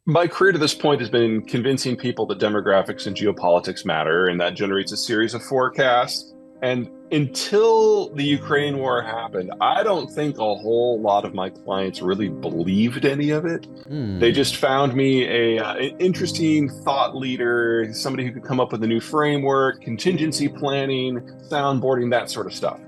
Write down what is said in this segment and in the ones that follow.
My career to this point has been convincing people that demographics and geopolitics matter, and that generates a series of forecasts. And until the Ukraine war happened, I don't think a whole lot of my clients really believed any of it. They Hmm. just found me an interesting thought leader, somebody who could come up with a new framework, contingency planning, soundboarding, that sort of stuff.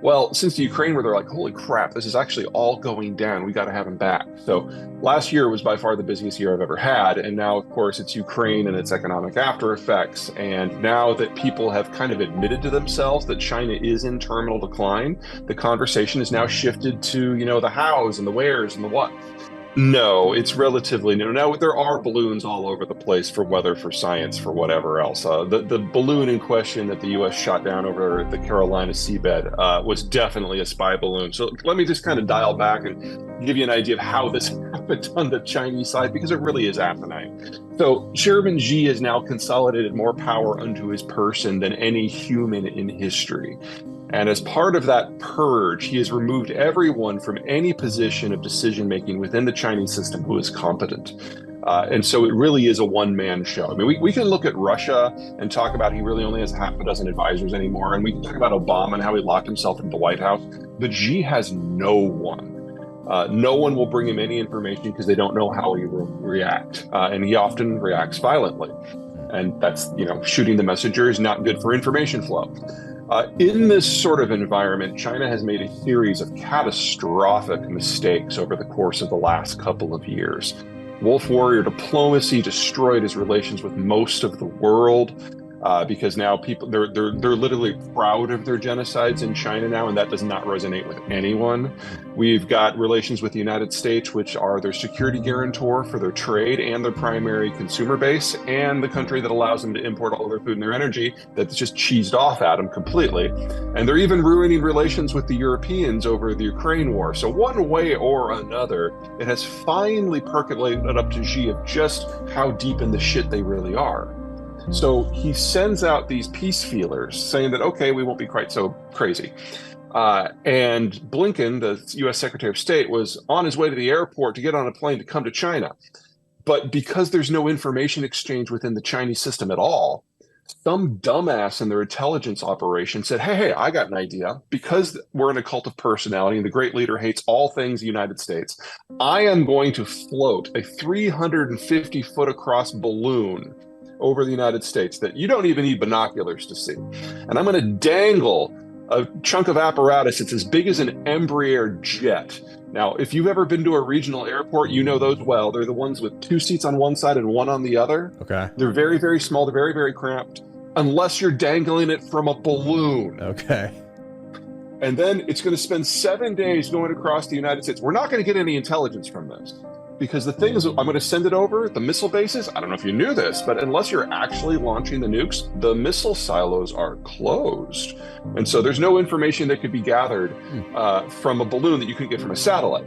Well, since the Ukraine war, they're like, holy crap, this is actually all going down. We got to have him back. So last year was by far the busiest year I've ever had. And now, of course, it's Ukraine and its economic after effects. And now that people have kind of admitted to themselves that China is in terminal decline, the conversation is now shifted to, the hows and the wheres and the what. No, it's relatively new. Now, there are balloons all over the place for weather, for science, for whatever else. The balloon in question that the U.S. shot down over the Carolina seabed was definitely a spy balloon. So let me just kind of dial back and give you an idea of how this happened on the Chinese side, because it really is asinine. So Chairman Xi has now consolidated more power unto his person than any human in history. And as part of that purge, he has removed everyone from any position of decision making within the Chinese system who is competent. And so it really is a one-man show. I mean, we can look at Russia and talk about he really only has half a dozen advisors anymore. And we can talk about Obama and how he locked himself into the White House. But Xi has no one. No one will bring him any information because they don't know how he will react. And he often reacts violently. And that's, shooting the messenger is not good for information flow. In this sort of environment, China has made a series of catastrophic mistakes over the course of the last couple of years. Wolf warrior diplomacy destroyed his relations with most of the world because now people they're literally proud of their genocides in China now, and that does not resonate with anyone. We've got relations with the United States, which are their security guarantor for their trade and their primary consumer base, and the country that allows them to import all their food and their energy that's just cheesed off at them completely. And they're even ruining relations with the Europeans over the Ukraine war. So one way or another, it has finally percolated up to Xi of just how deep in the shit they really are. So he sends out these peace feelers saying that, okay, we won't be quite so crazy. And Blinken, the US Secretary of State, was on his way to the airport to get on a plane to come to China. But because there's no information exchange within the Chinese system at all, some dumbass in their intelligence operation said, hey, I got an idea. Because we're in a cult of personality and the great leader hates all things United States, I am going to float a 350 foot across balloon over the United States that you don't even need binoculars to see. And I'm going to dangle a chunk of apparatus that's as big as an Embraer jet. Now, if you've ever been to a regional airport, you know those well. They're the ones with two seats on one side and one on the other. Okay. They're very, very small. They're very, very cramped, unless you're dangling it from a balloon. Okay. And then it's going to spend 7 days going across the United States. We're not going to get any intelligence from this. Because the thing is, I'm going to send it over the missile bases. I don't know if you knew this, but unless you're actually launching the nukes, the missile silos are closed. And so there's no information that could be gathered from a balloon that you could get from a satellite.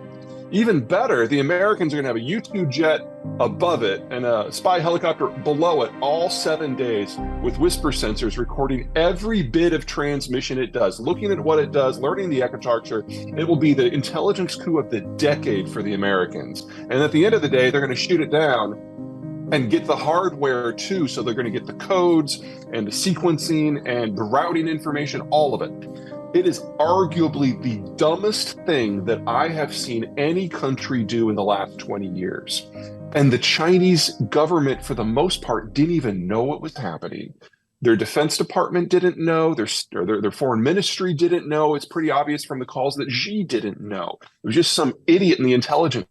Even better, the Americans are going to have a U-2 jet above it and a spy helicopter below it all 7 days with whisper sensors recording every bit of transmission it does, looking at what it does, learning the ecotecture. It will be the intelligence coup of the decade for the Americans. And at the end of the day, they're going to shoot it down and get the hardware too. So they're going to get the codes and the sequencing and the routing information, all of it. It is arguably the dumbest thing that I have seen any country do in the last 20 years. And the Chinese government, for the most part, didn't even know what was happening. Their Defense Department didn't know. Their foreign ministry didn't know. It's pretty obvious from the calls that Xi didn't know. It was just some idiot in the intelligence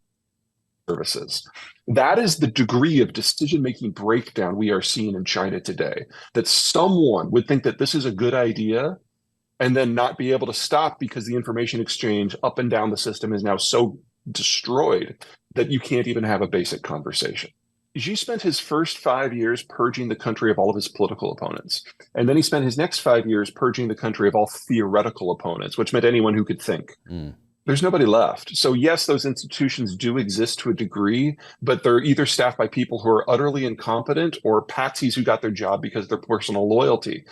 services. That is the degree of decision-making breakdown we are seeing in China today, that someone would think that this is a good idea and then not be able to stop because the information exchange up and down the system is now so destroyed that you can't even have a basic conversation. Xi spent his first 5 years purging the country of all of his political opponents. And then he spent his next 5 years purging the country of all theoretical opponents, which meant anyone who could think. There's nobody left. So yes, those institutions do exist to a degree, but they're either staffed by people who are utterly incompetent or patsies who got their job because of their personal loyalty.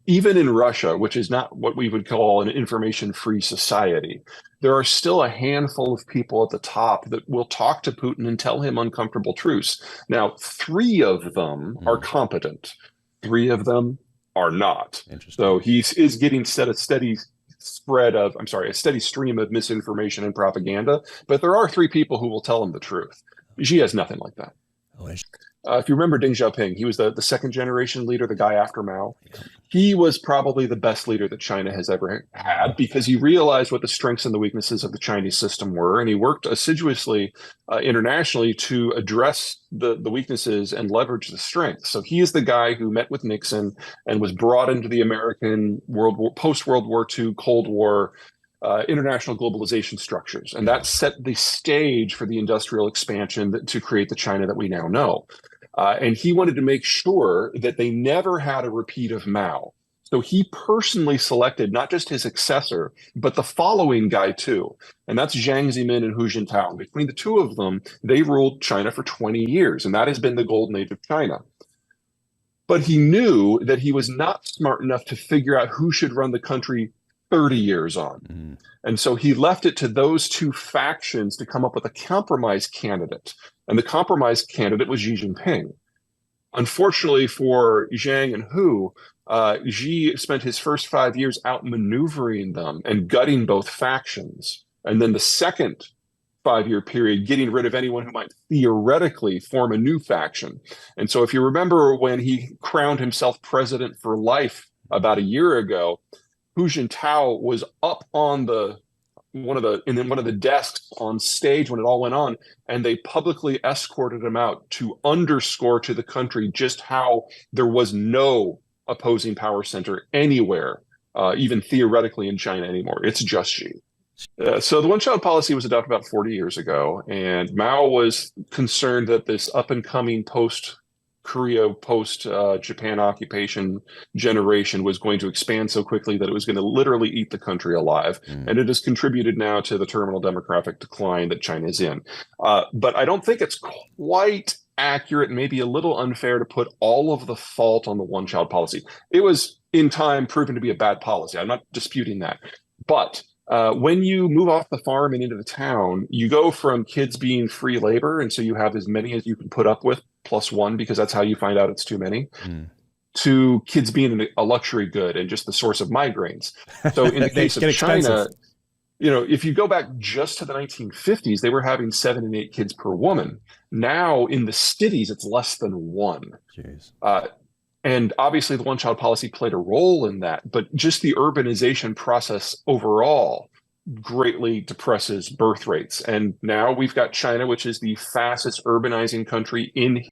Even in Russia, which is not what we would call an information-free society, there are still a handful of people at the top that will talk to Putin and tell him uncomfortable truths. Now, three of them are competent. Three of them are not. Interesting. So he is getting a steady spread of, I'm sorry, a steady stream of misinformation and propaganda. But there are three people who will tell him the truth. Xi has nothing like that. Oh, If you remember Deng Xiaoping, he was the second generation leader, the guy after Mao. yeah. He was probably the best leader that China has ever had because he realized what the strengths and the weaknesses of the Chinese system were, and he worked assiduously internationally to address the weaknesses and leverage the strengths. So he is the guy who met with Nixon and was brought into the American post-World War II Cold War international globalization structures, and that set the stage for the industrial expansion to create the China that we now know. And he wanted to make sure that they never had a repeat of Mao. So he personally selected not just his successor, but the following guy too. And that's Jiang Zemin and Hu Jintao. Between the two of them, they ruled China for 20 years, and that has been the golden age of China. But he knew that he was not smart enough to figure out who should run the country 30 years on. And so he left it to those two factions to come up with a compromise candidate. And the compromise candidate was Xi Jinping. Unfortunately for Jiang and Hu, Xi spent his first 5 years outmaneuvering them and gutting both factions. And then the second 5-year period, getting rid of anyone who might theoretically form a new faction. And so if you remember when he crowned himself president for life about a year ago, Hu Jintao was up on one of the desks on stage when it all went on, and they publicly escorted him out to underscore to the country just how there was no opposing power center anywhere, even theoretically in China anymore. It's just Xi. So the one-child policy was adopted about 40 years ago, and Mao was concerned that this up-and-coming post-Korea, post-Japan occupation generation was going to expand so quickly that it was going to literally eat the country alive. And it has contributed now to the terminal demographic decline that China is in. But I don't think it's quite accurate, maybe a little unfair to put all of the fault on the one-child policy. It was, in time, proven to be a bad policy. I'm not disputing that. But when you move off the farm and into the town, you go from kids being free labor, and so you have as many as you can put up with, plus one, because that's how you find out it's too many, to kids being a luxury good and just the source of migraines. So in the case of China, if you go back just to the 1950s, they were having 7 and 8 kids per woman. Now in the cities, it's less than 1. And obviously the one-child policy played a role in that, but just the urbanization process overall greatly depresses birth rates. And now we've got China, which is the fastest urbanizing country in